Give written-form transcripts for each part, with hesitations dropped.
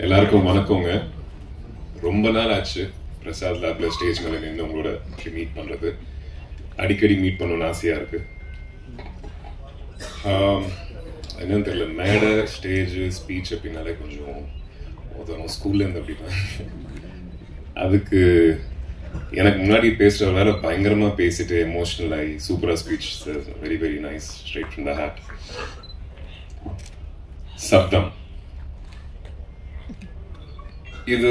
எல்லாருக்கும் வணக்கங்க. ரொம்ப நாள் ஆச்சு பிரசாத் லேப்ல ஸ்டேஜ் மேல நின்று உங்களோட மீட் பண்றது. அடிக்கடி மீட் பண்ணணும்னு ஆசையா இருக்கு. என்னன்னு தெரியல, மேடை ஸ்டேஜ் ஸ்பீச் அப்படின்னாலே கொஞ்சம் உதவும். ஸ்கூல்ல இருந்து அப்படின்னா அதுக்கு எனக்கு முன்னாடி பேசுற வேற பயங்கரமா பேசிட்டு எமோஷனல் ஆகி சூப்பரா speech. Very very nice, straight from the heart. சப்தம் இது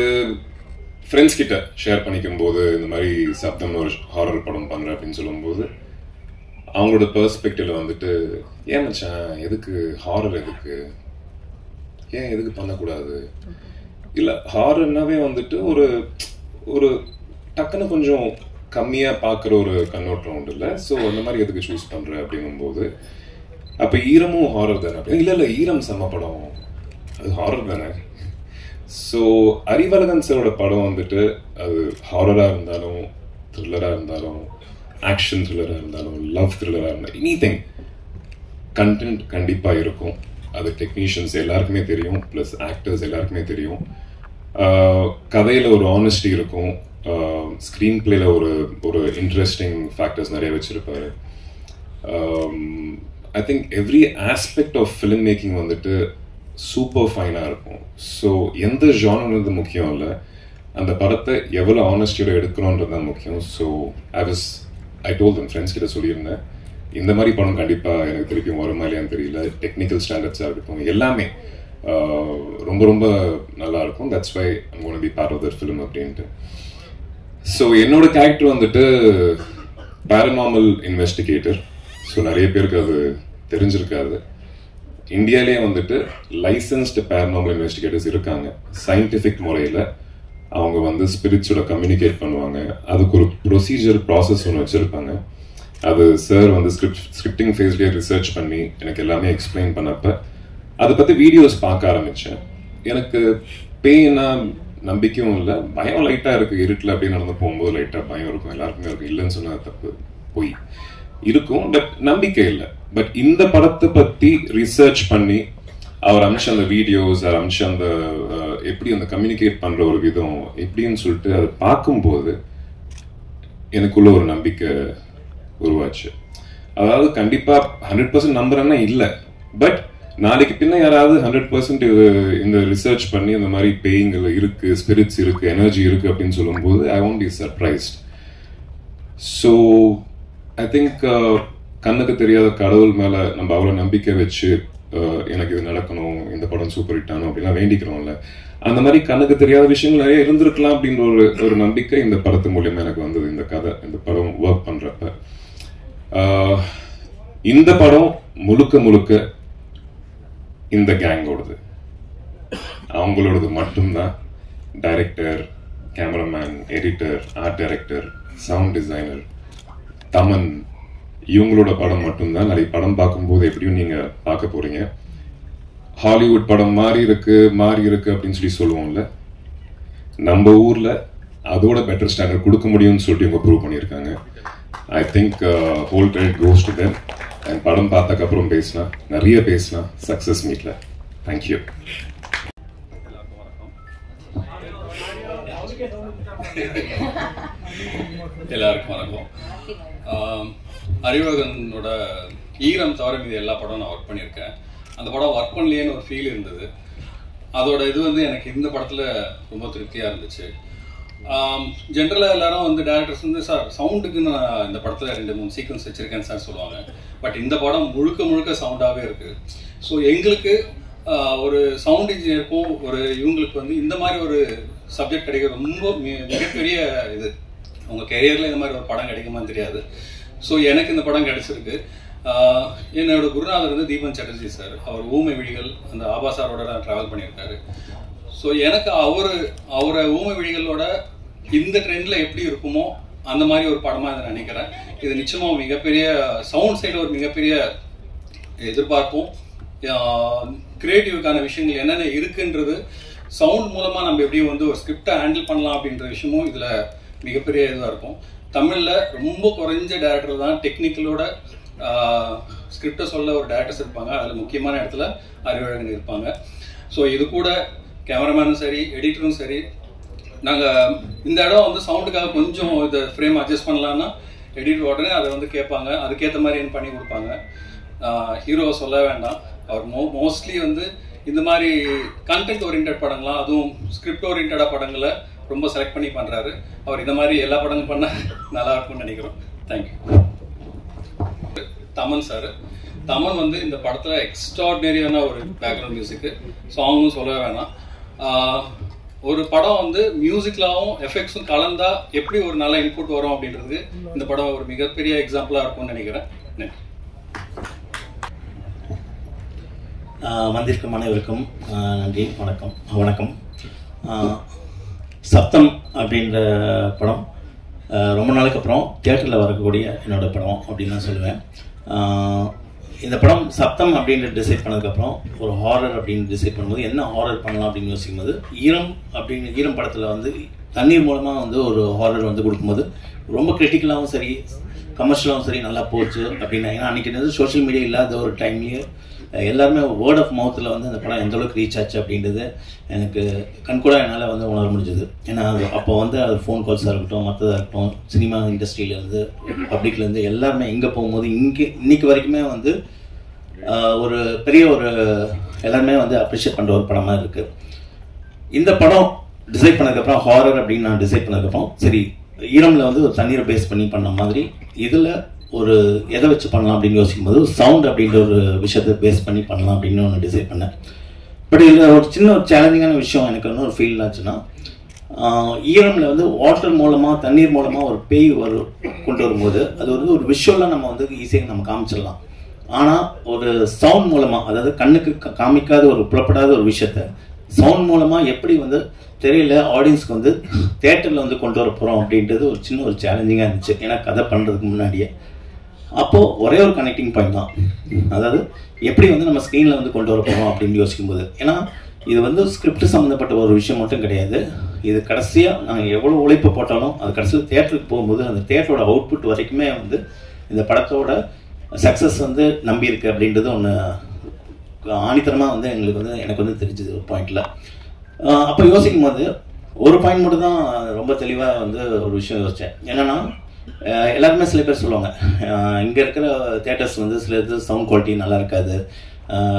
ஃப்ரெண்ட்ஸ் கிட்ட ஷேர் பண்ணிக்கும் போது இந்த மாதிரி சப்தம்னு ஒரு ஹாரர் படம் பண்றேன் அப்படின்னு சொல்லும்போது அவங்களோட பெர்ஸ்பெக்டிவ்ல வந்துட்டு, ஏன் மச்சான் எதுக்கு ஹாரர், எதுக்கு பண்ணக்கூடாது, இல்ல ஹாரர்னாவே வந்துட்டு ஒரு ஒரு டக்குன்னு கொஞ்சம் கம்மியா பாக்குற ஒரு கண்ணோட்டம் உண்டு இல்ல. ஸோ அந்த மாதிரி எதுக்கு சூஸ் பண்ற அப்படின்னும் போது, அப்ப ஈரமும் ஹாரர் தானே? இல்ல ஈரம் செம்ம படம், அது ஹாரர் தானே. ஸோ அறிவழகன் சாரோட படம் வந்துட்டு அது ஹாரரா இருந்தாலும் த்ரில்லரா இருந்தாலும் ஆக்ஷன் த்ரில்லரா இருந்தாலும் லவ் த்ரில்லரா இருந்தாலும் எனிதிங் கண்டென்ட் கண்டிப்பா இருக்கும். அது டெக்னீஷியன்ஸ் எல்லாருக்குமே தெரியும், பிளஸ் ஆக்டர்ஸ் எல்லாருக்குமே தெரியும். கதையில ஒரு ஆனஸ்டி இருக்கும், ஸ்க்ரீன் பிளேல ஒரு இன்ட்ரெஸ்டிங் ஃபேக்டர்ஸ் நிறைய வச்சிருப்பாரு. I think every aspect of film making வந்துட்டு சூப்பர் ஃபைனா இருக்கும். ஸோ எந்த ஜானர்ன்றது முக்கியம் இல்லை, அந்த படத்தை எவ்வளோ ஆனஸ்டியோட எடுக்கணுன்றது தான் முக்கியம். So I told them, friends கிட்ட சொல்லியிருந்தேன், இந்த மாதிரி படம் கண்டிப்பாக எனக்கு திருப்பியும் வருமா இல்லையான்னு தெரியல. டெக்னிக்கல் ஸ்டாண்டர்ட்ஸாக இருக்கட்டும் எல்லாமே ரொம்ப ரொம்ப நல்லா இருக்கும். That's why I'm gonna be part of that film அப்படின்ட்டு. ஸோ என்னோட கேரக்டர் வந்துட்டு பேரநார்மல் இன்வெஸ்டிகேட்டர். ஸோ நிறைய பேருக்கு அது தெரிஞ்சிருக்காது. இந்தியாலே வந்துட்டு லைசன்ஸ்டு பேரநார்மல் இன்வெஸ்டிகேட்டர்ஸ் இருக்காங்க. சயின்டிஃபிக் முறையில் அவங்க வந்து ஸ்பிரிட்ஸோட கம்யூனிகேட் பண்ணுவாங்க. அதுக்கு ஒரு ப்ரொசீஜர் ப்ராசஸ் ஒன்று வச்சுருப்பாங்க. அது சார் வந்து ஸ்கிரிப்டிங் ஃபேஸ்லேயே ரிசர்ச் பண்ணி எனக்கு எல்லாமே எக்ஸ்பிளைன் பண்ணப்ப அதை பற்றி வீடியோஸ் பார்க்க ஆரம்பித்தேன். எனக்கு பேய்னா நம்பிக்கையும் இல்லை, பயம் லைட்டாக இருக்குது. இருட்டில் அப்படியே நடந்து போகும்போது லைட்டாக பயம் இருக்கும், எல்லாருக்குமே இருக்கும். இல்லைன்னு சொன்னால் தப்பு, போய் இருக்கும், பட் நம்பிக்கை இல்லை. பட் இந்த படத்தை பற்றி ரிசர்ச் பண்ணி அவர் அமிச்ச அந்த வீடியோஸ், அவர் அமிச்ச அந்த எப்படி அந்த கம்யூனிகேட் பண்ணுற ஒரு விதம் எப்படின்னு சொல்லிட்டு அதை பார்க்கும்போது எனக்குள்ள ஒரு நம்பிக்கை உருவாச்சு. அதாவது கண்டிப்பாக 100% நம்புறேன்னா இல்லை, பட் நாளைக்கு பின்ன யாராவது 100% இந்த ரிசர்ச் பண்ணி அந்த மாதிரி பேய்கள் இருக்கு, ஸ்பிரிட்ஸ் இருக்கு, எனர்ஜி இருக்கு அப்படின்னு சொல்லும்போது I won't be surprised. So I think கண்ணுக்கு தெரியாத கடவுள் மேல நம்ம அவ்வளவு நம்பிக்கை வச்சு எனக்கு இது நடக்கணும், இந்த படம் சூப்பர் ஹிட் ஆனும் அப்படின்னா வேண்டிக்கிறோம்ல, அந்த மாதிரி கண்ணுக்கு தெரியாத விஷயங்கள் நிறைய இருந்திருக்கலாம் அப்படின்ற ஒரு நம்பிக்கை இந்த படத்து மூலியமா எனக்கு வந்தது. இந்த கதை, இந்த படம் ஒர்க் பண்றப்ப இந்த படம் முழுக்க முழுக்க இந்த கேங்கோடது, அவங்களோடது மட்டும்தான். Director, cameraman, editor, art director, sound designer, Thaman, இவங்களோட படம் மட்டும்தான். நிறைய படம் பார்க்கும்போது எப்படியும் நீங்க பார்க்க போறீங்க. ஹாலிவுட் படம் மாறி இருக்கு அப்படின்னு சொல்லுவோம்ல, நம்ம ஊர்ல அதோட பெட்டர் ஸ்டாண்டர்ட் கொடுக்க முடியும்னு சொல்லிட்டு இவங்க ப்ரூவ் பண்ணியிருக்காங்க. I think whole credit goes to them. And படம் பார்த்ததுக்கு அப்புறம் பேசலாம், நிறைய பேசலாம் சக்சஸ் மீட்ல. தேங்க்யூ. எல்லாருக்கும் வணக்கம். அறிவழகனோட ஈரம் தவிர மீது எல்லா படம் நான் ஒர்க் பண்ணியிருக்கேன். அந்த படம் ஒர்க் பண்ணலையேன்னு ஒரு ஃபீல் இருந்தது. அதோட இது வந்து எனக்கு இந்த படத்தில் ரொம்ப திருப்தியாக இருந்துச்சு. ஜென்ரலாக எல்லாரும் வந்து டேரக்டர்ஸ் வந்து சார் சவுண்டுக்கு நான் இந்த படத்தில் 2-3 சீக்வன்ஸ் வச்சுருக்கேன்னு சார் சொல்லுவாங்க. பட் இந்த படம் முழுக்க முழுக்க சவுண்டாகவே இருக்குது. ஸோ எங்களுக்கு ஒரு சவுண்ட் இன்ஜினியருக்கும் இவங்களுக்கு வந்து இந்த மாதிரி ஒரு சப்ஜெக்ட் கிடைக்க ரொம்ப மிகப்பெரிய இது. உங்கள் கெரியரில் இந்த மாதிரி ஒரு படம் கிடைக்குமான்னு தெரியாது. ஸோ எனக்கு இந்த படம் கிடைச்சிருக்கு. என்னோட குருநாதர் வந்து தீபன் சட்டர்ஜி சார். அவர் ஊமை விழிகள் அந்த ஆபா சாரோட ட்ராவல் பண்ணியிருக்காரு. ஸோ எனக்கு அவரை ஊமை விழிகளோட இந்த ட்ரெண்டில் எப்படி இருக்குமோ அந்த மாதிரி ஒரு படமாக இதை நினைக்கிறேன். இது நிச்சயமாக மிகப்பெரிய சவுண்ட் சைடில் ஒரு மிகப்பெரிய எதிர்பார்ப்போம். கிரியேட்டிவ்க்கான விஷயங்கள் என்னென்ன இருக்குன்றது, சவுண்ட் மூலமாக நம்ம எப்படி வந்து ஒரு ஸ்கிரிப்டை ஹேண்டில் பண்ணலாம் அப்படின்ற விஷயமும் இதில் மிகப்பெரிய இதுவாக இருக்கும். தமிழில் ரொம்ப குறைஞ்ச டேரக்டர் தான் டெக்னிக்கலோட ஸ்கிரிப்டை சொல்ல ஒரு டேரக்டர்ஸ் இருப்பாங்க. அதில் முக்கியமான இடத்துல அறிவழகன் இருப்பாங்க. ஸோ இது கூட கேமராமேனும் சரி எடிட்டரும் சரி நாங்கள் இந்த இடம் வந்து சவுண்டுக்காக கொஞ்சம் இதை ஃப்ரேம் அட்ஜஸ்ட் பண்ணலான்னா எடிட்டர் உடனே அதை வந்து கேட்பாங்க, அதுக்கேற்ற மாதிரி என்ன பண்ணி கொடுப்பாங்க. ஹீரோவை சொல்ல வேண்டாம், அவர் மோஸ்ட்லி வந்து இந்த மாதிரி கண்டென்ட் ஓரியன்ட் படங்கள்லாம் அதுவும் ஸ்கிரிப்ட் ஓரியன்டாக படங்களை ரொம்ப செலக்ட் பண்ணி பண்ணுறாரு. அவர் இந்த மாதிரி எல்லா படங்களும் பண்ணால் நல்லா இருக்கும்னு நினைக்கிறோம். தேங்க்யூ. தமன் சார், தமன் வந்து இந்த படத்தில் எக்ஸ்ட்ராடினரியான ஒரு பேக்ரவுண்ட் மியூசிக்கு, சாங்கும் சொல்ல வேணாம். ஒரு படம் வந்து மியூசிக்லாவும் எஃபெக்ட்ஸும் கலந்தா எப்படி ஒரு நல்ல இன்புட் வரும் அப்படின்றது இந்த படம் ஒரு மிகப்பெரிய எக்ஸாம்பிளாக இருக்கும்னு நினைக்கிறேன். நன்றி. வந்திருக்கும் அனைவருக்கும் நன்றி, வணக்கம். சப்தம் அப்படின்ற படம் ரொம்ப நாளுக்கு அப்புறம் தியேட்டரில் வரக்கூடிய என்னோட படம் அப்படின்னு நான் சொல்லுவேன். இந்த படம் சப்தம் அப்படின்னு டிசைட் பண்ணதுக்கப்புறம் ஒரு ஹாரர் அப்படின்னு டிசைட் பண்ணும்போது என்ன ஹாரர் பண்ணலாம் அப்படின்னு யோசிக்கும்போது ஈரம் படத்தில் வந்து தண்ணீர் மூலமாக வந்து ஒரு ஹாரர் வந்து கொடுக்கும்போது ரொம்ப கிரிட்டிக்கலாகவும் சரி கமர்ஷியலாகவும் சரி நல்லா போச்சு அப்படின்னா. ஏன்னா அன்றைக்கி வந்து சோஷியல் மீடியா இல்லாத ஒரு டைம்லேயே எல்லாருமே வேர்ட் ஆஃப் மவுத்தில் வந்து அந்த படம் எந்தளவுக்கு ரீச் ஆச்சு அப்படின்றது எனக்கு கண்கூட என்னால் வந்து உணர முடிஞ்சது. ஏன்னா அது அப்போ வந்து அது ஃபோன் கால்ஸாக இருக்கட்டும், மற்றதாக இருக்கட்டும், சினிமா இண்டஸ்ட்ரியிலேருந்து பப்ளிக்லேருந்து எல்லாருமே இங்கே போகும்போது இன்னைக்கு வரைக்குமே வந்து ஒரு பெரிய ஒரு எல்லாருமே வந்து அப்ரிஷியேட் பண்ணுற ஒரு படமாக இருக்குது. இந்த படம் டிசைட் பண்ணதுக்கப்புறம் ஹாரர் அப்படின்னு நான் டிசைட் பண்ணதுக்கப்புறம் சரி ஈரமில் வந்து ஒரு தண்ணீரை பேஸ் பண்ணி பண்ண மாதிரி இதில் ஒரு எதை வச்சு பண்ணலாம் அப்படின்னு யோசிக்கும்போது சவுண்ட் அப்படின்ற ஒரு விஷயத்தை பேஸ் பண்ணி பண்ணலாம் அப்படின்னு ஒன்று டிசைட் பண்ணேன். பட் இதில் ஒரு சின்ன ஒரு சேலஞ்சிங்கான விஷயம் எனக்கு இன்னொரு ஃபீல் ஆச்சுன்னா, ஈரமில் வந்து வாட்டர் மூலமாக தண்ணீர் மூலமாக ஒரு பேய் கொண்டு வரும்போது அது வந்து ஒரு விஷுவலாக நம்ம வந்து ஈஸியாக நம்ம காமிச்சிடலாம். ஆனால் ஒரு சவுண்ட் மூலமாக, அதாவது கண்ணுக்கு காமிக்காத ஒரு புலப்படாத ஒரு விஷயத்த சவுண்ட் மூலமாக எப்படி வந்து தெரியல ஆடியன்ஸ்க்கு வந்து தேட்டரில் வந்து கொண்டு வர போகிறோம் அப்படின்றது ஒரு சின்ன ஒரு சேலஞ்சிங்காக இருந்துச்சு. ஏன்னா கதை பண்ணுறதுக்கு முன்னாடியே அப்போது ஒரே ஒரு கனெக்டிங் பாயிண்ட் தான், அதாவது எப்படி வந்து நம்ம ஸ்க்ரீனில் வந்து கொண்டு வர போகிறோம் அப்படின்னு யோசிக்கும்போது. ஏன்னா இது வந்து ஸ்கிரிப்ட் சம்மந்தப்பட்ட ஒரு விஷயம் மட்டும் கிடையாது. இது கடைசியாக நாங்கள் எவ்வளோ உழைப்பு போட்டாலும் அது கடைசியில் தேட்டருக்கு போகும்போது அந்த தேட்டரோட அவுட்புட் வரைக்குமே வந்து இந்த படத்தோட சக்ஸஸ் வந்து நம்பியிருக்கு அப்படின்றது ஒன்று ஆணித்தரமாக வந்து எனக்கு வந்து தெரிஞ்சுது ஒரு பாயிண்டில். அப்போ யோசிக்கும் போது ஒரு பாயிண்ட் மட்டும் தான் ரொம்ப தெளிவாக வந்து ஒரு விஷயம் யோசித்தேன். என்னென்னா எல்லாருமே சில பேர் சொல்லுவாங்க இங்கே இருக்கிற தேட்டர்ஸ் வந்து சில இது சவுண்ட் குவாலிட்டி நல்லா இருக்காது,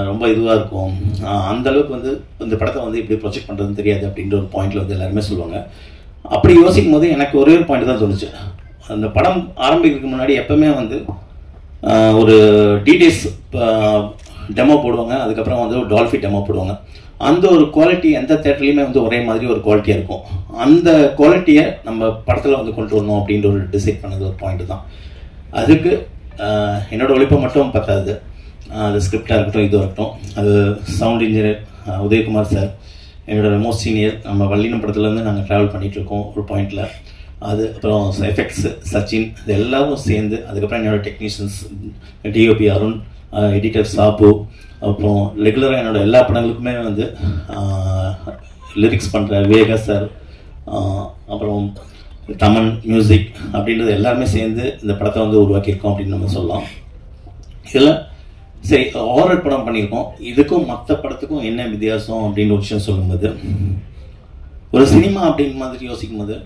ரொம்ப இதுவாக இருக்கும், அந்தளவுக்கு வந்து இந்த படத்தை வந்து இப்படி ப்ரொஜெக்ட் பண்ணுறதுன்னு தெரியாது அப்படின்ற ஒரு பாயிண்டில் வந்து எல்லாருமே சொல்லுவாங்க. அப்படி யோசிக்கும் போது எனக்கு ஒரே ஒரு பாயிண்ட் தான் தோணுச்சு. அந்த படம் ஆரம்பிக்கிறதுக்கு முன்னாடி எப்போவுமே வந்து ஒரு டிடிஎஸ் டெமோ போடுவாங்க, அதுக்கப்புறம் வந்து ஒரு டால்ஃபி டெமோ போடுவாங்க. அந்த ஒரு குவாலிட்டி எந்த தேட்டர்லையுமே வந்து ஒரே மாதிரி ஒரு குவாலிட்டியாக இருக்கும். அந்த குவாலிட்டியை நம்ம படத்தில் வந்து கொண்டு வரணும் அப்படின்ற ஒரு டிசைட் பண்ணது ஒரு பாயிண்ட் தான். அதுக்கு என்னோடய உழைப்பை மட்டும் பத்தாது, அது ஸ்கிரிப்டாக இருக்கட்டும், இதுவாக இருக்கட்டும், அது சவுண்ட் இன்ஜினியர் உதயகுமார் சார், என்னோட மோஸ்ட் சீனியர், நம்ம வள்ளினம் படத்துலேருந்து நாங்கள் ட்ராவல் பண்ணிகிட்ருக்கோம் ஒரு பாயிண்டில். அது அப்புறம் எஃபெக்ட்ஸ் சச்சின், இது எல்லாரும் சேர்ந்து, அதுக்கப்புறம் என்னோடய டெக்னீஷியன்ஸ் டிஓபி அருண், எடிட்டர் சாபு, அப்புறம் ரெகுலராக என்னோடய எல்லா படங்களுக்குமே வந்து லிரிக்ஸ் பண்ணுற வேகா சார், அப்புறம் தமன் மியூசிக் அப்படின்றது எல்லாருமே சேர்ந்து இந்த படத்தை வந்து உருவாக்கியிருக்கோம் அப்படின்னு நம்ம சொல்லலாம். இதில் சரி ஹாரர் படம் பண்ணியிருக்கோம், இதுக்கும் மற்ற படத்துக்கும் என்ன வித்தியாசம் அப்படின்னு ஒரு விஷயம் சொல்லும்போது, ஒரு சினிமா அப்படின்னு மாதிரி யோசிக்கும் போது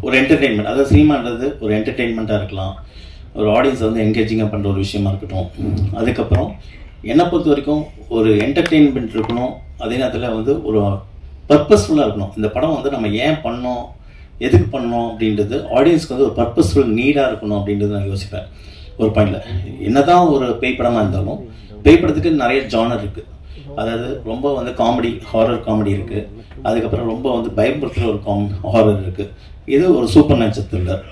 ஒரு என்டர்டெயின்மெண்ட், அதாவது சினிமான்றது ஒரு என்டர்டெயின்மெண்ட்டாக இருக்கலாம், ஒரு ஆடியன்ஸை வந்து என்கேஜிங்காக பண்ணுற ஒரு விஷயமா இருக்கட்டும். அதுக்கப்புறம் என்னை பொறுத்த வரைக்கும் ஒரு என்டர்டெயின்மெண்ட் இருக்கணும், அதே நேரத்தில் வந்து ஒரு பர்பஸ்ஃபுல்லாக இருக்கணும். இந்த படம் வந்து நம்ம ஏன் பண்ணோம், எதுக்கு பண்ணோம் அப்படின்றது ஆடியன்ஸ்க்கு வந்து ஒரு பர்பஸ்ஃபுல் நீடாக இருக்கணும் அப்படின்றது நான் யோசிப்பேன் ஒரு பாயிண்டில். என்ன தான் ஒரு பேய் படமாக இருந்தாலும் பேய் படத்துக்கு நிறைய ஜானர் இருக்குது. அதாவது ரொம்ப வந்து காமெடி, ஹாரர் காமெடி இருக்குது, அதுக்கப்புறம் ரொம்ப வந்து பயப்படுத்துகிற ஒரு ஹாரர் இருக்குது, இது ஒரு சூப்பர் நேச்சர் த்ரில்லர்.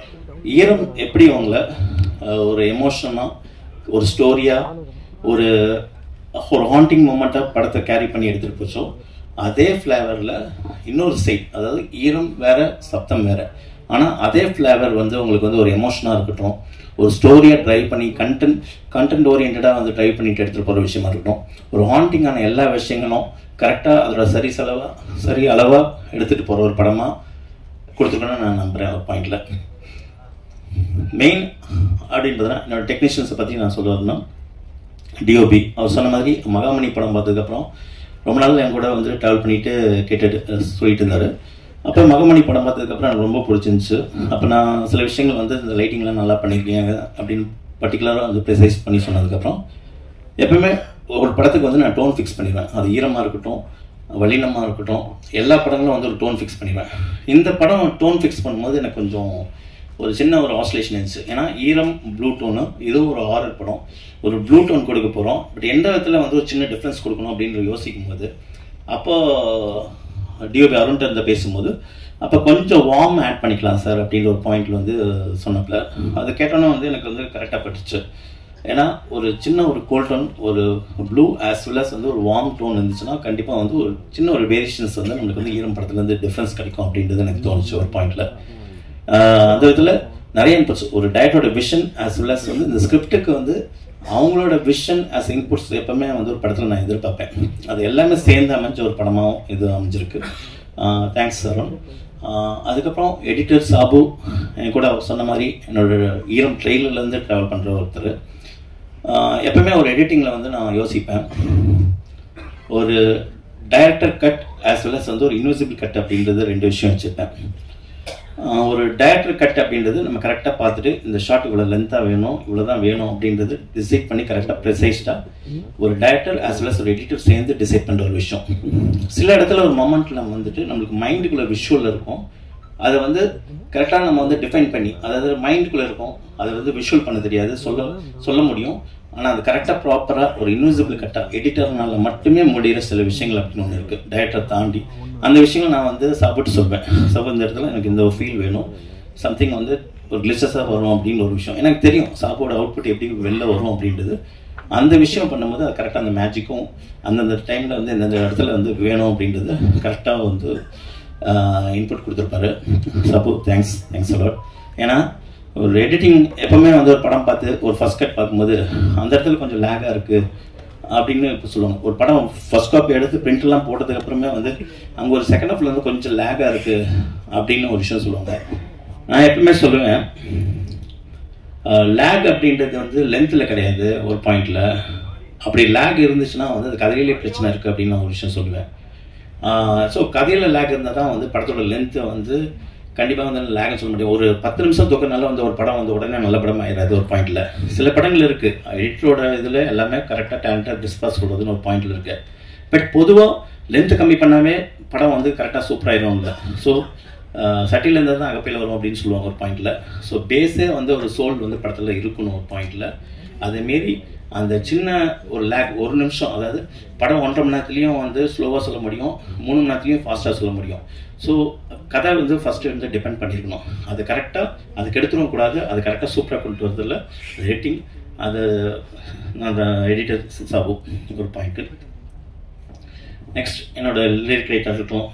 ஈரம் எப்படி அவங்கள ஒரு எமோஷனாக, ஒரு ஸ்டோரியாக, ஒரு ஹாண்டிங் மூமெண்ட்டாக படத்தை கேரி பண்ணி எடுத்துகிட்டு போச்சோ, அதே ஃப்ளேவரில் இன்னொரு சைட், அதாவது ஈரம் வேறு சப்தம் வேறு, ஆனால் அதே ஃப்ளேவர் வந்து உங்களுக்கு வந்து ஒரு எமோஷனாக இருக்கட்டும், ஒரு ஸ்டோரியாக ட்ரைவ் பண்ணி கண்டென்ட் ஓரியன்டாக வந்து ட்ரைவ் பண்ணிட்டு எடுத்துகிட்டு போகிற விஷயமா இருக்கட்டும், ஒரு ஹாண்டிங்கான எல்லா விஷயங்களும் கரெக்டாக அதோட சரி அளவாக எடுத்துகிட்டு போகிற ஒரு படமாக கொடுத்துருக்கணும்னு நான் நம்புகிறேன் ஒரு பாயிண்டில். மெயின் அப்படின்றதுனா என்னோடய டெக்னீஷியன்ஸை பற்றி நான் சொல்லுவேன்னா, டிஓபி அவர் சொன்ன மாதிரி மகாமணி படம் பார்த்ததுக்கப்புறம் ரொம்ப நாள் என் கூட வந்து ட்ராவல் பண்ணிட்டு கேட்டுட்டு சொல்லிட்டு இருந்தார். அப்போ மகமணி படம் பார்த்ததுக்கப்புறம் எனக்கு ரொம்ப பிடிச்சிருந்துச்சு. அப்போ நான் சில விஷயங்கள் வந்து இந்த லைட்டிங்லாம் நல்லா பண்ணியிருக்கீங்க அப்படின்னு பர்டிகுலராக வந்து ப்ரிசைஸ் பண்ணி சொன்னதுக்கப்புறம் எப்பவுமே ஒரு படத்துக்கு வந்து நான் டோன் ஃபிக்ஸ் பண்ணிடுவேன். அது ஈரமாக இருக்கட்டும், வலினமாக இருக்கட்டும், எல்லா படங்களும் வந்து ஒரு டோன் ஃபிக்ஸ் பண்ணிடுவேன். இந்த படம் டோன் ஃபிக்ஸ் பண்ணும்போது எனக்கு கொஞ்சம் ஒரு சின்ன ஒரு ஆஸ்லேஷன் இருந்துச்சு. ஏன்னா ஈரம் ப்ளூ டோனு, இதுவும் ஒரு ஹாரர் படம், ஒரு ப்ளூ டோன் கொடுக்க போகிறோம். பட் எந்த விதத்தில் வந்து ஒரு சின்ன டிஃப்ரென்ஸ் கொடுக்கணும் அப்படின்னு யோசிக்கும் போது அப்போது டிஓபி அருண்கிட்ட இருந்து பேசும்போது அப்போ கொஞ்சம் வார்ம் ஆட் பண்ணிக்கலாம் சார் அப்படின்ற ஒரு பாயிண்டில் வந்து சொன்னப்பல அது கேட்டோன்னா வந்து எனக்கு வந்து கரெக்டாக பட்டுச்சு. ஏன்னா ஒரு சின்ன ஒரு கோல்ட் டோன், ஒரு ப்ளூ ஆஸ் வெல் அஸ் வந்து ஒரு வார்ம் டோன் இருந்துச்சுன்னா கண்டிப்பாக வந்து ஒரு சின்ன ஒரு வேரியேஷன்ஸ் வந்து நம்மளுக்கு வந்து ஈரம் படத்துலேருந்து டிஃப்ரென்ஸ் கிடைக்கும் அப்படின்றது எனக்கு தோணுச்சு ஒரு பாயிண்டில். அந்த விதத்தில் நிறைய இன்புட்ஸ், ஒரு டைரக்டரோட விஷன் ஆஸ் வெல் அஸ் வந்து இந்த ஸ்கிரிப்டுக்கு வந்து அவங்களோட விஷன் ஆஸ் இன்புட்ஸ் எப்பவுமே வந்து ஒரு படத்தில் நான் எதிர்பார்ப்பேன். அது எல்லாமே சேர்ந்து அமைஞ்ச ஒரு படமாகவும் இது அமைஞ்சிருக்கு. தேங்க்ஸ் அருண். அதுக்கப்புறம் எடிட்டர் சாபு என் கூட சொன்ன மாதிரி என்னோட ஈரம் ட்ரெயிலர்லேருந்து ட்ராவல் பண்ணுற ஒருத்தர். எப்பவுமே ஒரு எடிட்டிங்கில் வந்து நான் யோசிப்பேன், ஒரு director cut as well as வந்து ஒரு இன்விசிபிள் கட் அப்படின்றது ரெண்டு விஷயம் வச்சுருப்பேன். ஒரு டைரக்டர் கட் அப்படின்றது நம்ம கரெக்டாக பார்த்துட்டு இந்த ஷார்ட் இவ்வளோ லென்த்தாக வேணும், இவ்வளோ தான் வேணும் அப்படின்றது டிசைட் பண்ணி கரெக்டாக ப்ரிசைஸ்டாக ஒரு டைரக்டர் ஆஸ் வெல் அஸ் ஒரு எடிட்டர் சேர்ந்து டிசைட் பண்ணுற ஒரு விஷயம். சில இடத்துல ஒரு மொமெண்ட்டில் நம்ம வந்துட்டு நம்மளுக்கு மைண்டுக்குள்ளே விஷுவல் இருக்கும், அதை வந்து கரெக்டாக நம்ம வந்து டிஃபைன் பண்ணி, அதாவது மைண்டுக்குள்ளே இருக்கும், அதை வந்து விஷுவல் பண்ண தெரியாது, சொல்ல முடியும். ஆனால் அது கரெக்டாக ப்ராப்பராக ஒரு இன்விசிபிள் கட்டாக எடிட்டர்னால மட்டுமே முடிகிற சில விஷயங்கள் அப்படின்னு ஒன்று இருக்குது டைரக்டரை தாண்டி. அந்த விஷயங்கள் நான் வந்து சாப்பிட்டு சொல்வேன், சாப்பிட்டு இந்த இடத்துல எனக்கு இந்த ஒரு ஃபீல் வேணும், சம்திங் வந்து ஒரு கிளிச்சஸாக வரும் அப்படின்னு ஒரு விஷயம் எனக்கு தெரியும். சாப்போட அவுட்புட் எப்படி வெளில வரும் அப்படின்றது அந்த விஷயம் பண்ணும்போது அது கரெக்டாக அந்த மேஜிக்கும் அந்தந்த டைமில் வந்து எந்தெந்த இடத்துல வந்து வேணும் அப்படின்றது கரெக்டாக வந்து இன்புட் கொடுத்துருப்பாரு. சாப்பு தேங்க்ஸ் அலாட். ஏன்னா ஒரு எடிட்டிங் எப்பவுமே வந்து ஒரு படம் பார்த்து ஒரு ஃபர்ஸ்ட் கட் பார்க்கும்போது அந்த இடத்துல கொஞ்சம் லேகாக இருக்குது அப்படின்னு இப்போ சொல்லுவாங்க. ஒரு படம் ஃபர்ஸ்ட் காப்பி எடுத்து பிரிண்ட்லாம் போட்டதுக்கு அப்புறமே வந்து அங்கே ஒரு செகண்ட் ஹாஃப்ல வந்து கொஞ்சம் லேகாக இருக்குது அப்படின்னு ஒரு விஷயம் சொல்லுவாங்க. நான் எப்பவுமே சொல்லுவேன், லேக் அப்படின்றது வந்து லென்த்தில் கிடையாது ஒரு பாயிண்டில். அப்படி லேக் இருந்துச்சுன்னா வந்து அது கதையிலே பிரச்சனை இருக்குது அப்படின்னு நான் ஒரு விஷயம் சொல்லுவேன். ஸோ கதையில் லேக் இருந்தால் தான் வந்து படத்தோட லென்த்தை வந்து கண்டிப்பாக வந்து லேக்னு சொல்ல முடியும். ஒரு 10 நிமிஷம் தூக்கனால வந்து ஒரு படம் வந்து உடனே நல்ல படம் ஆயிடாது ஒரு பாயிண்டில். சில படங்கள் இருக்குது எடிட்டரோட இதில் எல்லாமே கரெக்டாக டேலண்டாக டிஸ்பாஸ் சொல்கிறதுன்னு ஒரு பாயிண்டில் இருக்குது. பட் பொதுவாக லென்த்து கம்மி பண்ணாமே படம் வந்து கரெக்டாக சூப்பராகிடும் இல்லை. ஸோ சட்டியில் இருந்தால் தான் அகப்பையில் வரும் அப்படின்னு சொல்லுவாங்க ஒரு பாயிண்டில். ஸோ பேஸே வந்து ஒரு சோல் வந்து படத்தில் இருக்கணும் ஒரு பாயிண்டில். அதேமாரி அந்த சின்ன ஒரு லேக், ஒரு நிமிஷம், அதாவது படம் 1.5 மணி நேரத்துலையும் வந்து ஸ்லோவாக சொல்ல முடியும், 3 மணி நேரத்துலையும் ஃபாஸ்ட்டாக சொல்ல முடியும். ஸோ கதை வந்து ஃபஸ்ட்டு வந்து டிபெண்ட் பண்ணியிருக்கணும். அது கரெக்டாக அதுக்கு எடுத்துடவும் கூடாது, அது கரெக்டாக சூப்பராக கொண்டு வரதில்ல ரேட்டிங். அது அந்த எடிட்டர் சாபு ஒரு பாயிண்ட்டு. நெக்ஸ்ட் என்னோட லிரிக் ரைட்டர் இருக்கட்டும்,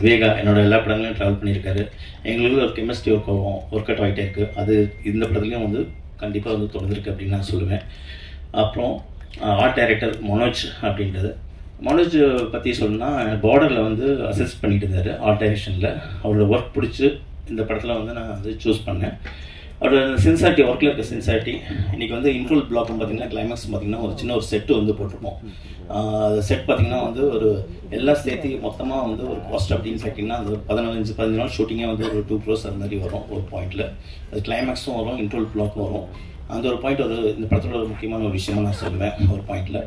வேகா என்னோட எல்லா படங்களையும் ட்ராவல் பண்ணியிருக்காரு. எங்களுக்கு ஒரு கெமிஸ்ட்ரி ஒர்க் அவுட் ஆகிட்டே இருக்குது. அது இந்த படத்துலையும் வந்து கண்டிப்பாக வந்து தொடர்ந்துருக்கு அப்படின்னு நான் சொல்லுவேன். அப்புறம் ஆர்ட் டைரக்டர் மனோஜ் அப்படின்றது. மனோஜ் பற்றி சொல்லணும்னா பார்டரில் வந்து அசிஸ்ட் பண்ணிட்டு இருந்தார் ஆர்ட் டைரக்ஷனில். அவரோட ஒர்க் பிடிச்சி இந்த படத்தில் வந்து நான் வந்து சூஸ் பண்ணேன். அவரோட சின்சாரிட்டி, ஒர்க்கில் இருக்க சின்சாரிட்டி. இன்றைக்கி வந்து இன்ட்ரோல் பிளாக்னு பார்த்திங்கன்னா கிளைமேக்ஸ் பார்த்திங்கன்னா ஒரு சின்ன ஒரு செட்டு வந்து போட்டிருப்போம். அந்த செட் பார்த்திங்கன்னா வந்து ஒரு எல்லாம் சேர்த்து மொத்தமாக வந்து ஒரு காஸ்ட் அப்படின்னு கேட்டிங்கன்னா அது 15 நாள் ஷூட்டிங்கே வந்து ஒரு 2 crores அது மாதிரி வரும் ஒரு பாயிண்டில். அது கிளைமேக்ஸும் வரும், இன்ட்ரோல் பிளாக்கும் வரும். அந்த ஒரு பாயிண்ட் ஒரு இந்த படத்தோட ஒரு முக்கியமான ஒரு விஷயமா நான் சொல்லுவேன் ஒரு பாயிண்டில்.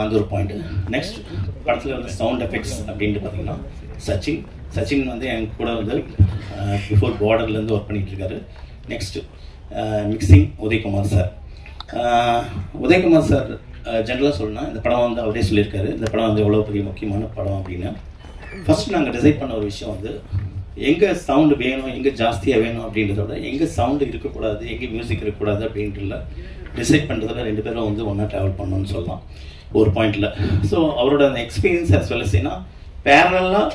அந்த ஒரு பாயிண்ட்டு. நெக்ஸ்ட் படத்தில் வந்து சவுண்ட் எஃபெக்ட்ஸ் அப்படின்ட்டு பார்த்திங்கன்னா சச்சின் வந்து என் கூட வந்து பிஃபோர் பார்டர்லேருந்து ஒர்க் பண்ணிகிட்ருக்காரு. Next mixing Udayakumar sir. Udayakumar sir ஜென்ரலாக சொல்லணும்னா இந்த படம் வந்து அவரே சொல்லியிருக்காரு, இந்த படம் வந்து எவ்வளோ பெரிய முக்கியமான படம் அப்படின்னு. ஃபஸ்ட்டு நாங்கள் டிசைட் பண்ண ஒரு விஷயம் வந்து எங்கே சவுண்டு வேணும், எங்கே ஜாஸ்தியாக வேணும் அப்படின்றத விட எங்கே சவுண்டு இருக்கக்கூடாது, எங்கே மியூசிக் இருக்கக்கூடாது அப்படின்றதுல டிசைட் பண்ணுறதுல 2 பேரும் வந்து ஒன்றா ட்ராவல் பண்ணணும்னு சொல்லலாம் ஒரு பாயிண்டில். ஸோ அவரோட அந்த எக்ஸ்பீரியன்ஸ் ஆஸ் வெல் அஸ் பேரலாக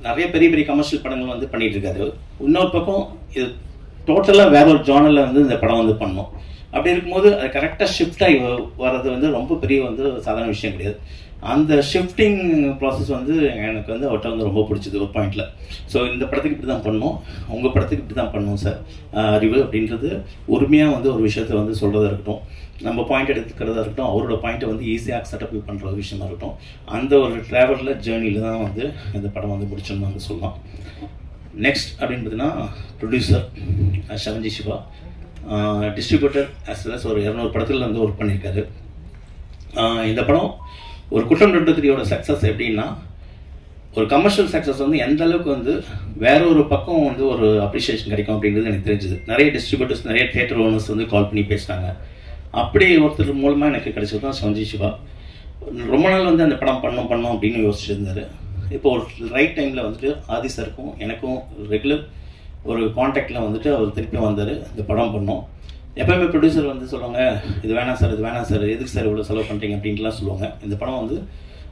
நிறைய பெரிய பெரிய கமர்ஷியல் படங்கள் வந்து பண்ணிகிட்டு இருக்காரு. இன்னொரு பக்கம் இது டோட்டலாக வேற ஒரு ஜானரில் வந்து இந்த படம் வந்து பண்ணோம். அப்படி இருக்கும்போது அது கரெக்டாக ஷிஃப்ட் ஆகி வர்றது வந்து ரொம்ப பெரிய வந்து சாதாரண விஷயம் கிடையாது. அந்த ஷிஃப்டிங் ப்ராசஸ் வந்து எனக்கு வந்து அவர்கிட்ட வந்து ரொம்ப பிடிச்சது ஒரு பாயிண்டில். ஸோ இந்த படத்துக்கு இப்படி தான் பண்ணணும், உங்கள் படத்துக்கு இப்படி தான் பண்ணணும் சார் அறிவு அப்படின்றது உரிமையாக வந்து ஒரு விஷயத்த வந்து சொல்கிறதா இருக்கட்டும், நம்ம பாயிண்ட் எடுத்துக்கிறதா இருக்கட்டும், அவரோட பாயிண்ட்டை வந்து ஈஸியாக அக்செப்ட் பண்ணுற ஒரு விஷயமா இருக்கட்டும், அந்த ஒரு ட்ராவலில் ஜேர்னியில் தான் வந்து இந்த படம் வந்து முடிச்சோன்னு வந்து சொல்லலாம். நெக்ஸ்ட் அப்படின்னு பார்த்தீங்கன்னா ப்ரொடியூசர் ஷவன்ஜி Siva, distributor as well as ஒரு 200 படத்தில் வந்து ஒர்க் பண்ணியிருக்காரு. இந்த படம் ஒரு குற்றம் 23யோட சக்ஸஸ் எப்படின்னா, ஒரு கமர்ஷியல் சக்ஸஸ் வந்து எந்த அளவுக்கு வந்து வேற ஒரு பக்கம் வந்து ஒரு அப்ரிஷியேஷன் கிடைக்கும் அப்படின்றது எனக்கு தெரிஞ்சுது. நிறைய டிஸ்ட்ரிபியூட்டர்ஸ், நிறைய தியேட்டர் ஓனர்ஸ் வந்து கால் பண்ணி பேசினாங்க. அப்படி ஒருத்தர் மூலமாக எனக்கு கிடைச்சது தான் ஷவன்ஜி சிவா. ரொம்ப நாள் வந்து அந்த படம் பண்ணோம் அப்படின்னு யோசிச்சிருந்தாரு. இப்போ ஒரு ரைட் டைமில் வந்துட்டு ஆதி சாருக்கும் எனக்கும் ரெகுலர் ஒரு கான்டாக்டில் வந்துட்டு அவர் திருப்பி வந்தார். இந்த படம் பண்ணோம். எப்போயுமே ப்ரொடியூசர் வந்து சொல்லுவாங்க, இது வேணாம் சார், எதுக்கு சார் இவ்வளோ செலவு பண்ணுறீங்க அப்படின்ட்டுலாம் சொல்லுவாங்க. இந்த படம் வந்து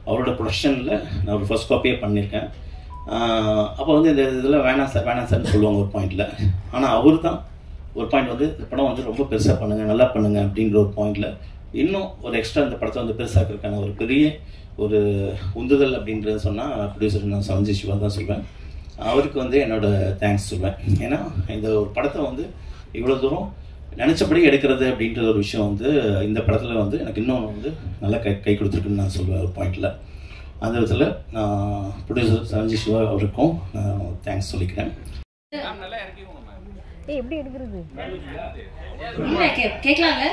அவரோட ப்ரொடக்ஷனில் நான் ஒரு ஃபர்ஸ்ட் காப்பியே பண்ணியிருக்கேன். அப்போ வந்து இந்த இதில் வேணாம் சார்னு சொல்லுவாங்க ஒரு பாயிண்டில். ஆனால் அவர் தான் ஒரு பாயிண்ட் வந்து இந்த படம் வந்து ரொம்ப பெருசாக பண்ணுங்கள், நல்லா பண்ணுங்கள் அப்படின்ற ஒரு பாயிண்டில் இன்னும் ஒரு எக்ஸ்ட்ரா இந்த படத்தை வந்து பெருசாக்கிறதுக்கான ஒரு பெரிய ஒரு உந்துதல் அப்படின்றத சொன்னால் ப்ரொடியூசர் நான் ஷவன்ஜி சிவா தான் சொல்வேன். அவருக்கு வந்து என்னோட தேங்க்ஸ் சொல்வேன். ஏன்னா இந்த ஒரு படத்தை வந்து இவ்வளோ தூரம் நினச்சபடி எடுக்கிறது அப்படின்ற ஒரு விஷயம் வந்து இந்த படத்தில் வந்து எனக்கு இன்னும் வந்து நல்லா கை கொடுத்துருக்குன்னு நான் சொல்லுவேன் ஒரு பாயிண்டில். அந்த விதத்தில் நான் ப்ரொடியூசர் ஷவன்ஜி சிவா அவருக்கும் நான் தேங்க்ஸ் சொல்லிக்கிறேன். எப்படி எடுக்கிறது கேட்கலாங்க.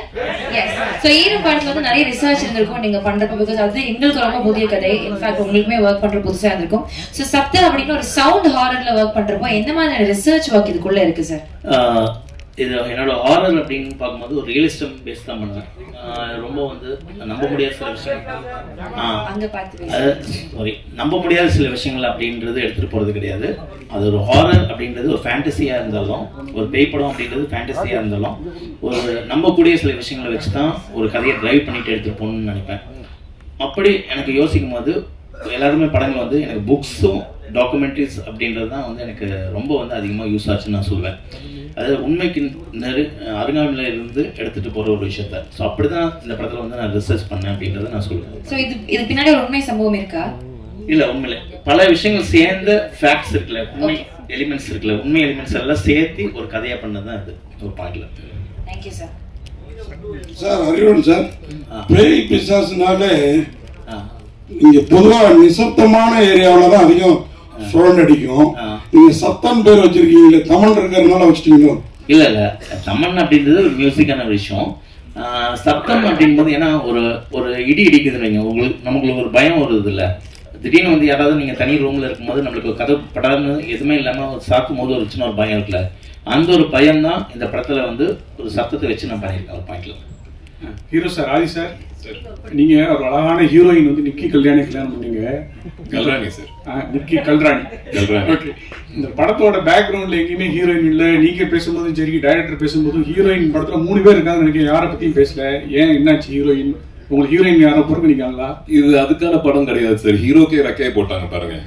எஸ், ஸோ ஈரம் படத்துல வந்து நிறைய ரிசர்ச் இருந்திருக்கும் நீங்க பண்றப்ப, பிகாஸ் அது எங்களுக்கு ரொம்ப புதிய கதை. இன்ஃபேக்ட் உங்களுக்குமே ஒர்க் பண்ற புதுசா இருந்திருக்கும். ஸோ சப்தம் அப்படின்னு ஒரு சவுண்ட் ஹாரர்ல ஒர்க் பண்றப்போ என்ன மாதிரி ரிசர்ச் ஒர்க் இதுக்குள்ள இருக்கு சார்? இது என்னோட ஹாரர் அப்படின்னு பார்க்கும்போது ஒரு ரியலிஸ்டம் பேஸ் தான் பண்ணுவேன். ரொம்ப வந்து நம்ப முடியாத சில விஷயங்கள் நம்ப முடியாத சில விஷயங்கள் அப்படின்றது எடுத்துகிட்டு போகிறது கிடையாது. அது ஒரு ஹாரர் அப்படின்றது ஒரு ஃபேண்டசியாக இருந்தாலும், ஒரு பேய் படம் அப்படின்றது ஃபேண்டசியாக இருந்தாலும், ஒரு நம்பக்கூடிய சில விஷயங்களை வச்சு தான் ஒரு கதையை டிரைவ் பண்ணிட்டு எடுத்துகிட்டு போகணும்னு நினைப்பேன். அப்படி எனக்கு யோசிக்கும் போது எல்லாருமே படங்கள் வந்து எனக்கு புக்ஸும் டாக்குமெண்ட்ரிஸ் அப்படின்றது தான் வந்து எனக்கு ரொம்ப வந்து அதிகமாக யூஸ் ஆச்சுன்னு நான் சொல்லுவேன். அதாவது உண்மைக்கு அருங்காமையில இருந்து எடுத்துட்டு போற ஒரு விஷயத்த. ஸோ அப்படிதான் இந்த படத்துல வந்து நான் ரிசர்ச் பண்ணேன் அப்படின்றத நான் சொல்லுவேன். ஸோ இது பின்னாடி ஒரு உண்மை சம்பவம் இருக்கா? இல்ல, உண்மையில பல விஷயங்கள் சேர்ந்த ஃபேக்ட்ஸ் இருக்குல்ல, உண்மை எலிமெண்ட்ஸ் இருக்குல்ல, உண்மை எலிமெண்ட்ஸ் எல்லாம் சேர்த்து ஒரு கதையா பண்ணதான் அது ஒரு பாயிண்ட்ல. Thank you sir. சார் அறிவன் சார், பேய் பிசாசுனாலே இங்க பொதுவா நிசப்தமான ஏரியாவில தான் அதிகம் சோழன் அடிக்கும். நீங்க சத்தம் பேர் வச்சிருக்கீங்க, தமன் இருக்கிறதுனால வச்சிட்டீங்களோ? இல்ல இல்ல, தமன் அப்படின்றது ஒரு மியூசிக்கான விஷயம். சத்தம் அப்படிங்கும்போது ஏன்னா ஒரு இடி இடிக்குதுன்னு வைங்க, நமக்கு ஒரு பயம் வருது இல்ல. திடீர்னு வந்து யாராவது நீங்க தனி ரூம்ல இருக்கும்போது நம்மளுக்கு கதை படான்னு எதுவுமே இல்லாம ஒரு சாக்கும் போது ஒரு சின்ன ஒரு பயம் இருக்குல்ல, அந்த ஒரு பயம் தான் இந்த படத்துல வந்து ஒரு சத்தத்தை வச்சு நான் பண்ணியிருக்கேன் ஒரு பாயிண்ட்ல. ஹீரோ சார், ஆதி சார், நீங்க ஒரு அழகான ஹீரோயின் வந்து நிக்கி கல்யாணி கல்யாணம் பண்ணீங்க. கல்ராணி சார், நிக்கி கல்ராணி. ஓகே, இந்த படத்தோட பேக்ரவுண்ட்ல எங்கேயுமே ஹீரோயின் இல்ல. நீங்க பேசும்போதும் சரி, டைரக்டர் பேசும்போதும் ஹீரோயின் படத்துல 3 பேர் இருக்காங்க நினைக்கிறேன். யாரை பத்தியும் பேசல. ஏன், என்னாச்சு? ஹீரோயின் உங்களுக்கு ஹீரோயின் யாரை புறக்கணிக்காங்களா? இது அதுக்கான படம் கிடையாது சார். ஹீரோக்கே ரெக்கையை போட்டாங்க பாருங்க.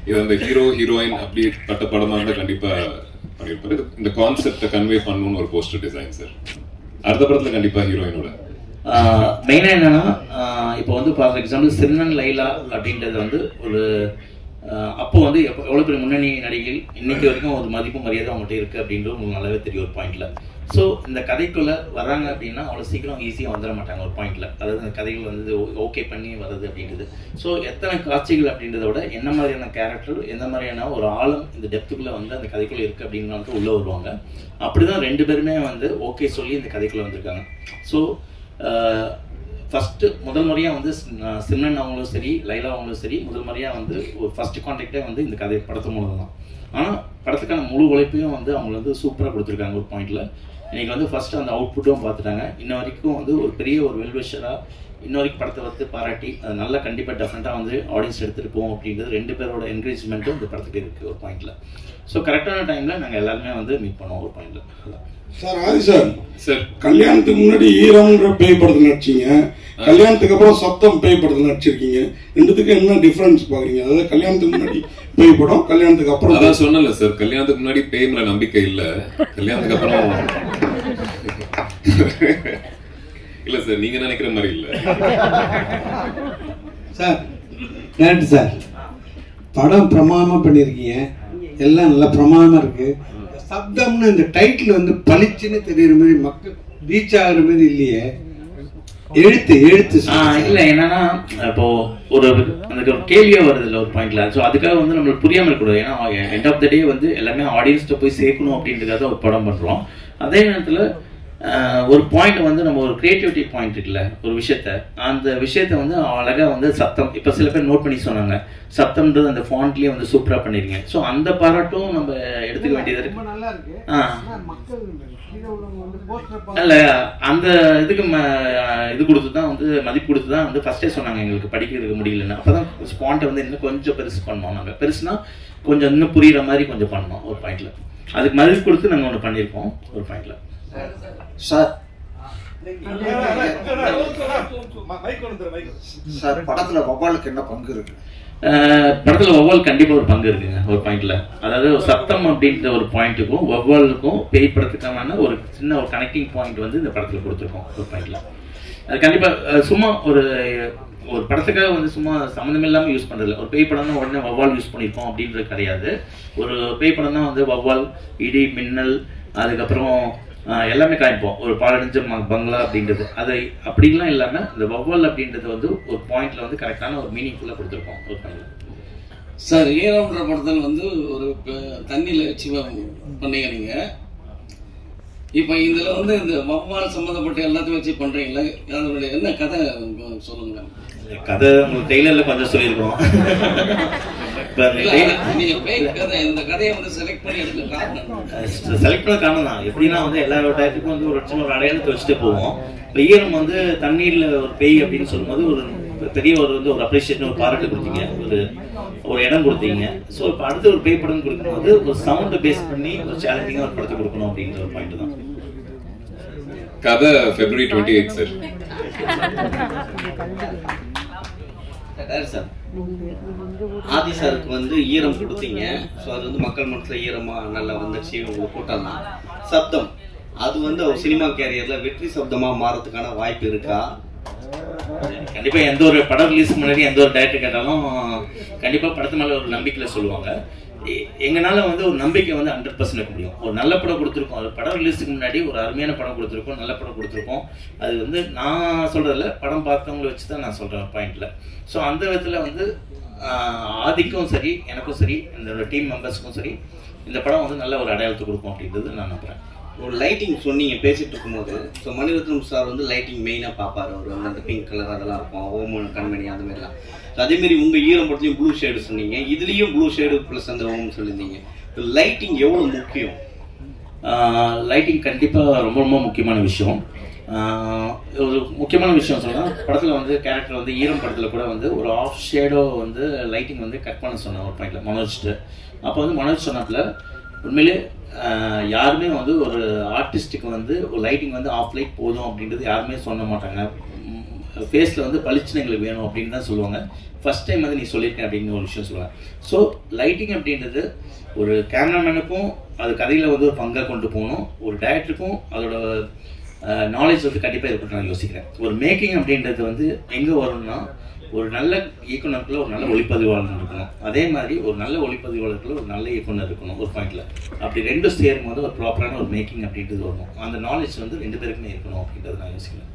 இது அந்த ஹீரோயின் அப்படி பட்ட படமா இருந்தா கண்டிப்பா பண்ணிருப்பாரு. இந்த கான்செப்டை கன்வே பண்ணணும்னு ஒரு போஸ்டர் டிசைன் சார். அடுத்த படத்துல கண்டிப்பா ஹீரோயினோட மெயினாக என்னன்னா, இப்போ வந்து ஃபார் எக்ஸாம்பிள் சின்னன் லைலா அப்படின்றது வந்து ஒரு அப்போ வந்து எவ்வளோ பெரிய முன்னணி நடிகைகள் இன்னைக்கு வரைக்கும் ஒரு மதிப்பு மரியாதை அவங்கள்ட்ட இருக்குது அப்படின்றது உங்களுக்கு நல்லாவே தெரியும் ஒரு பாயிண்ட்ல. ஸோ இந்த கதைக்குள்ளே வராங்க அப்படின்னா அவ்வளோ சீக்கிரம் ஈஸியாக வந்துட மாட்டாங்க ஒரு பாயிண்ட்ல. அதாவது அந்த கதைகள் வந்து ஓகே பண்ணி வர்றது அப்படின்றது. ஸோ எத்தனை காட்சிகள் அப்படின்றத விட என்ன மாதிரியான கேரக்டர், எந்த மாதிரியான ஒரு ஆழம் இந்த டெப்த்துக்குள்ளே வந்து அந்த கதைக்குள்ளே இருக்குது அப்படின்னு உள்ளே வருவாங்க. அப்படி தான் 2 பேருமே வந்து ஓகே சொல்லி இந்த கதைக்குள்ளே வந்திருக்காங்க. ஸோ ஃபஸ்ட்டு முதல் முறையாக வந்து சிம்ரன் அவங்களும் சரி, லைலா அவங்களும் சரி, முதல் முறையாக வந்து ஒரு ஃபஸ்ட்டு கான்டாக்டே வந்து இந்த கதை படத்து மூலம் தான். ஆனால் படத்துக்கான முழு உழைப்பையும் வந்து அவங்க வந்து சூப்பராக கொடுத்துருக்காங்க ஒரு பாயிண்டில். இன்றைக்கி வந்து ஃபஸ்ட்டு அந்த அவுட்புட்டும் பார்த்துட்டாங்க. இன்ன வரைக்கும் வந்து ஒரு பெரிய ஒரு வெல்விஷராக இன்ன வரைக்கும் படத்தை வந்து பாராட்டி அது நல்லா கண்டிப்பாக டெஃபினட்டாக வந்து ஆடியன்ஸ் எடுத்துகிட்டு போவோம் அப்படின்றது 2 பேரோட என்கரேஜ்மெண்ட்டும் இந்த படத்துக்கு இருக்குது ஒரு பாயிண்டில். ஸோ கரெக்டான டைமில் நாங்கள் எல்லாருமே வந்து மீட் பண்ணுவோம் ஒரு பாயிண்டில். சார் ஆதி சார், சார் கல்யாணத்துக்கு முன்னாடி ஈரம்ன்ற பேய் படத்தில் நடிச்சீங்க, கல்யாணத்துக்கு அப்புறம் சப்தம் பேய் படத்தில் நடிச்சிருக்கீங்க. ரெண்டுத்துக்கு என்ன டிஃபரன்ஸ் பாக்குறீங்க? அதாவது கல்யாணத்துக்கு முன்னாடி பேய் படம், கல்யாணத்துக்கு அப்புறம். அதான் சொன்னல சார், கல்யாணத்துக்கு முன்னாடி பேய் மேல நம்பிக்கை இல்ல, கல்யாணத்துக்கு அப்புறம் இல்ல சார், நீங்க நினைக்கிற மாதிரி இல்ல சார். நன்றி சார். படம் பிரமாதமா பண்ணிருக்கீங்க, எல்லாம் நல்லா பிரமாதமா இருக்கு. சப்தம்னு இந்த டைட்டில் வந்து பளிச்சுன்னு தெரியுற மாதிரி மக்கள் ரீச் ஆகுற மாதிரி இல்லையே. எழுத்து இல்ல என்னன்னா இப்போ ஒரு அந்த கேள்வியா வருது இல்ல ஒரு பாயிண்ட்ல. ஸோ அதுக்காக வந்து நம்மளுக்கு புரியாம இருக்கக்கூடாது. ஏன்னா எண்ட் ஆஃப் த டே வந்து எல்லாமே ஆடியன்ஸ்ட போய் சேர்க்கணும் அப்படின்றதுக்காக ஒரு படம் பண்றோம். அதே நேரத்துல ஒரு பாயிண்ட் வந்து நம்ம ஒரு கிரியேட்டிவிட்டி பாயிண்ட் இருக்குல்ல, ஒரு அந்த விஷயத்த வந்து அழகா வந்து சத்தம். இப்ப சில பேர் நோட் பண்ணி சொன்னாங்க, சத்தம்ன்றது அந்த ஃபாண்ட்லயே வந்து சூப்பரா பண்ணிருக்கீங்க. ஸோ அந்த பாராட்டும் நம்ம எடுத்துக்க வேண்டியது இருக்கு. இல்ல அந்த இதுக்கு இது கொடுத்துதான் வந்து மதிப்பு கொடுத்துதான் வந்து ஃபர்ஸ்டே சொன்னாங்க எங்களுக்கு படிக்கிறதுக்கு முடியலன்னு. அப்பதான் ஸ்பாண்ட்டை வந்து இன்னும் கொஞ்சம் பெருசு பண்ணோம். நாங்க பெருசுனா கொஞ்சம் இன்னும் புரியுற மாதிரி கொஞ்சம் பண்ணோம் ஒரு பாயிண்ட்ல. அதுக்கு மதிப்பு கொடுத்து நாங்க ஒண்ணு பண்ணிருக்கோம் ஒரு பாயிண்ட்ல. சார் படத்துல வவ்வாலுக்கு என்ன பங்கு இருக்கு? படத்துல வவ்வால் கண்டிப்பா ஒரு பங்கு இருக்குங்க ஒரு பாயிண்ட்ல. அதாவது சத்தம் அப்படின்ற ஒரு பாயிண்ட்டுக்கும் வவ்வாலுக்கும் பேய் படத்துக்கான ஒரு சின்ன ஒரு கனெக்டிங் பாயிண்ட் வந்து இந்த படத்துல கொடுத்துருக்கோம் ஒரு பாயிண்ட்ல. அது கண்டிப்பா சும்மா ஒரு படத்துக்காக வந்து சும்மா சம்மந்தம் இல்லாம யூஸ் பண்றதில்ல. ஒரு பேய் படம்னா உடனே வவ்வால் யூஸ் பண்ணிருக்கோம் அப்படின்றது கிடையாது. ஒரு பேய் படம் தான் வந்து வவ்வால், இடி, மின்னல், அதுக்கப்புறம் எல்லாமே காமிப்போம். ஒரு பாலடைஞ்ச பங்களா அப்படின்றது அது அப்படிலாம் இல்லாம இந்த வவ்வால் அப்படின்றது வந்து ஒரு பாயிண்ட்ல வந்து கரெக்டான ஒரு மீனிங்ஃபுல்லா கொடுத்துருக்கோம் ஒரு பாயிண்ட்ல. சார் ஈரம்ன்ற படத்தில் வந்து ஒரு தண்ணியில வச்சு பண்ணீங்க நீங்க. இப்ப இதுல வந்து இந்த வவ்வால் சம்பந்தப்பட்ட எல்லாத்தையும் வச்சு பண்றீங்களா? அதனுடைய என்ன கதை சொல்லுங்க. கதை உங்களுக்கு ட்ரெய்லர்ல கொஞ்சம் சொல்லியிருக்கோம். இந்த கதையை வந்து செலக்ட் பண்ண காரணம் தான் எப்படின்னா வந்து எல்லா டயத்துக்கும் வந்து ஒரு சின்ன ஒரு அடையாளத்தை வச்சுட்டு போவோம். இப்போ ஈரம் வந்து தண்ணீர்ல ஒரு பேய் அப்படின்னு சொல்லும்போது ஒரு பெரிய ஒரு வந்து ஒரு அப்ரிசியேஷன், ஒரு பாராட்டு கொடுத்தீங்க, ஒரு இடம் கொடுத்தீங்க. ஸோ இப்போ அடுத்து ஒரு பேய் படம் கொடுக்கும்போது ஒரு சவுண்டை பேஸ் பண்ணி ஒரு சேலஞ்சிங்காக ஒரு படத்தை கொடுக்கணும் அப்படின்ற ஒரு பாயிண்ட் தான். கதை February 28 சார். சார் ஆதி சாருக்கு வந்து ஈரம் கொடுத்தீங்க. ஸோ அது வந்து மக்கள் மனசுல ஈரமா நல்லா வந்துச்சு, உங்களுக்கு கூட்டம்லாம். சப்தம் அது வந்து அவர் சினிமா கேரியர்ல வெற்றி சப்தமா மாறதுக்கான வாய்ப்பு இருக்கா? கண்டிப்பா எந்த ஒரு படம் ரிலீஸ் முன்னாடி எந்த ஒரு டைரக்டர் கேட்டாலும் கண்டிப்பா படத்து மேல ஒரு நம்பிக்கையில சொல்லுவாங்க. எங்கனால வந்து ஒரு நம்பிக்கை வந்து 100% இருக்க முடியும். ஒரு நல்ல படம் கொடுத்துருக்கோம், அது படம் ரிலீஸுக்கு முன்னாடி ஒரு அருமையான படம் கொடுத்துருக்கோம், நல்ல படம் கொடுத்துருக்கோம். அது வந்து நான் சொல்றதில்ல, படம் பார்த்தவங்களை வச்சு தான் நான் சொல்றேன் பாயிண்ட்ல. ஸோ அந்த விதத்துல வந்து ஆதிக்கும் சரி, எனக்கும் சரி, இந்த டீம் மெம்பர்ஸ்க்கும் சரி, இந்த படம் வந்து நல்ல ஒரு அடையாளத்தை கொடுக்கும் அப்படின்றது நான் நம்புறேன். ஒரு லைட்டிங் சொன்னீங்க பேசிட்டு இருக்கும்போது. ஸோ மணிரத்னம் சார் வந்து லைட்டிங் மெயினாக பார்ப்பாரு. அவர் வந்து அந்த பிங்க் கலர் அதெல்லாம் இருக்கும், ஓமன் கண்மணி அந்த மாதிரிலாம். ஸோ அதேமாரி உங்கள் ஈரம் படத்துலையும் ப்ளூ ஷேடு சொன்னீங்க, இதுலேயும் ப்ளூ ஷேடு ப்ளஸ் அந்த ஓமன் சொல்லியிருந்தீங்க. லைட்டிங் எவ்வளோ முக்கியம்? லைட்டிங் கண்டிப்பாக ரொம்ப ரொம்ப முக்கியமான விஷயம். ஒரு முக்கியமான விஷயம் சொல்லலாம், படத்தில் வந்து கேரக்டர் வந்து ஈரம் படத்தில் கூட வந்து ஒரு ஆஃப் ஷேடோ வந்து லைட்டிங் வந்து கட் பண்ண சொன்னேன் ஒரு பாயிண்ட்ல மனோஜ்ட்டு. அப்போ வந்து மனோஜ் சொன்னதில் உண்மையிலே யாருமே வந்து ஒரு ஆர்டிஸ்ட்டுக்கு வந்து ஒரு லைட்டிங் வந்து ஆஃப் லைட் போதும் அப்படின்றது யாருமே சொல்ல மாட்டாங்க. ஃபேஸில் வந்து பளிச்சுன்னு எங்களுக்கு வேணும் அப்படின்னு தான் சொல்லுவாங்க. ஃபர்ஸ்ட் டைம் வந்து நீ சொல்லியிருக்கேன் அப்படின்னு ஒரு விஷயம் சொல்லுவாங்க. ஸோ லைட்டிங் அப்படின்றது ஒரு கேமராமேனுக்கும் அது கதையில் வந்து ஒரு பங்காக கொண்டு போகணும், ஒரு டைரக்டருக்கும் அதோட நாலேஜ் வந்து கண்டிப்பாக இருக்கட்டும் நான் யோசிக்கிறேன். ஒரு மேக்கிங் அப்படின்றது வந்து எங்கே வரும்னா ஒரு நல்ல இயக்குனருக்குள்ள ஒரு நல்ல ஒளிப்பதிவாளர் இருக்கணும், அதே மாதிரி ஒரு நல்ல ஒளிப்பதிவாளருக்குள்ள ஒரு நல்ல இயக்குனர் இருக்கணும் ஒரு பாயிண்ட்ல. அப்படி ரெண்டும் சேரும் போது ஒரு ப்ராப்பரான ஒரு மேக்கிங் அப்படின்றது வரணும். அந்த நாலேஜ் வந்து ரெண்டு பேருக்குமே இருக்கணும் அப்படின்றது நான் யோசிக்கிறேன்.